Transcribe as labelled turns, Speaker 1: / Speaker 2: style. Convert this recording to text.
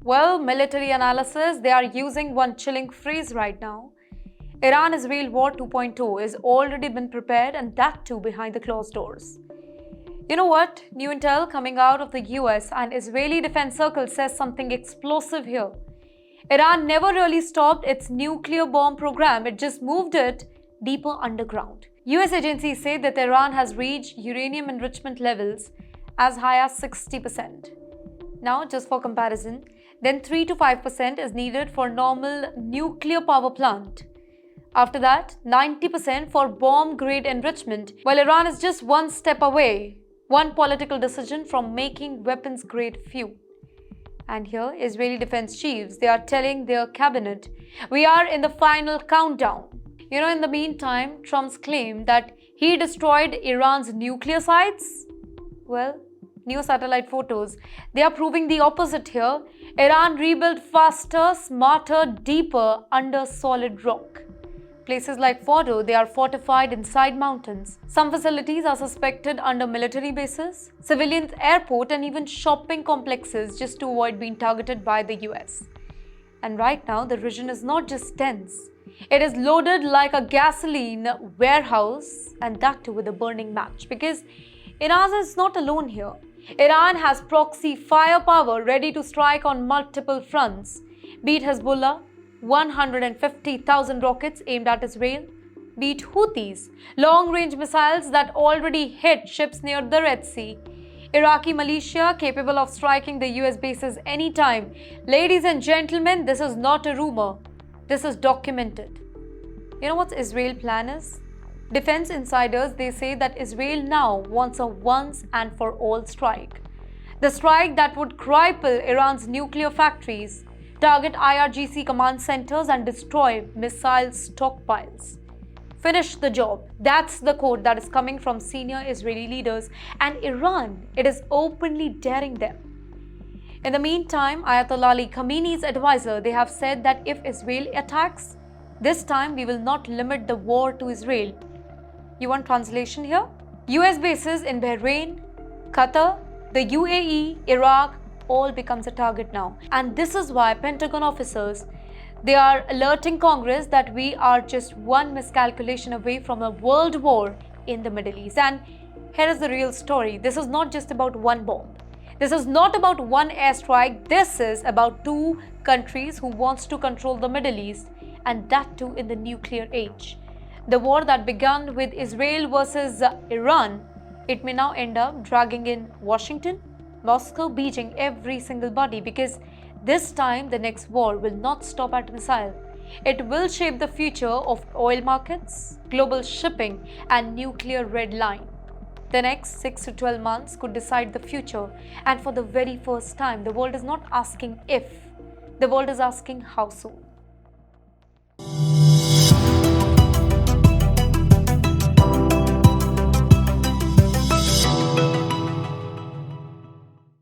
Speaker 1: Well, military analysis, they are using one chilling phrase right now. Iran-Israel War 2.0 has already been prepared, and that too behind the closed doors. You know what? New intel coming out of the US and Israeli defense circles says something explosive here. Iran never really stopped its nuclear bomb program, it just moved it deeper underground. US agencies say that Iran has reached uranium enrichment levels as high as 60%. Now, just for comparison, then 3 to 5% is needed for normal nuclear power plant. After that, 90% for bomb-grade enrichment, while Iran is just one step away, one political decision from making weapons-grade fuel. And here, Israeli defense chiefs, they are telling their cabinet, we are in the final countdown. In the meantime, Trump's claim that he destroyed Iran's nuclear sites? Well, new satellite photos, they are proving the opposite here. Iran rebuilt faster, smarter, deeper under solid rock. Places like Fordo, they are fortified inside mountains. Some facilities are suspected under military bases, civilian airport and even shopping complexes just to avoid being targeted by the US. And right now, the region is not just tense. It is loaded like a gasoline warehouse, and that too with a burning match, because Iran is not alone here. Iran has proxy firepower ready to strike on multiple fronts. Be it Hezbollah, 150,000 rockets aimed at Israel. Be it Houthis, long-range missiles that already hit ships near the Red Sea. Iraqi militia capable of striking the US bases anytime. Ladies and gentlemen, this is not a rumor. This is documented. You know what Israel's plan is? Defense insiders, they say that Israel now wants a once and for all strike. The strike that would cripple Iran's nuclear factories, target IRGC command centers and destroy missile stockpiles. Finish the job. That's the quote that is coming from senior Israeli leaders, and Iran, it is openly daring them. In the meantime, Ayatollah Ali Khamenei's advisor, they have said that if Israel attacks, this time we will not limit the war to Israel. You want translation here? US bases in Bahrain, Qatar, the UAE, Iraq, all becomes a target now. And this is why Pentagon officers, they are alerting Congress that we are just one miscalculation away from a world war in the Middle East. And here is the real story. This is not just about one bomb. This is not about one airstrike. This is about two countries who wants to control the Middle East, and that too in the nuclear age. The war that began with Israel versus Iran, it may now end up dragging in Washington, Moscow, Beijing, every single body, because this time the next war will not stop at missile. It will shape the future of oil markets, global shipping and nuclear red line. The next 6 to 12 months could decide the future, and for the very first time, the world is not asking if, the world is asking how soon.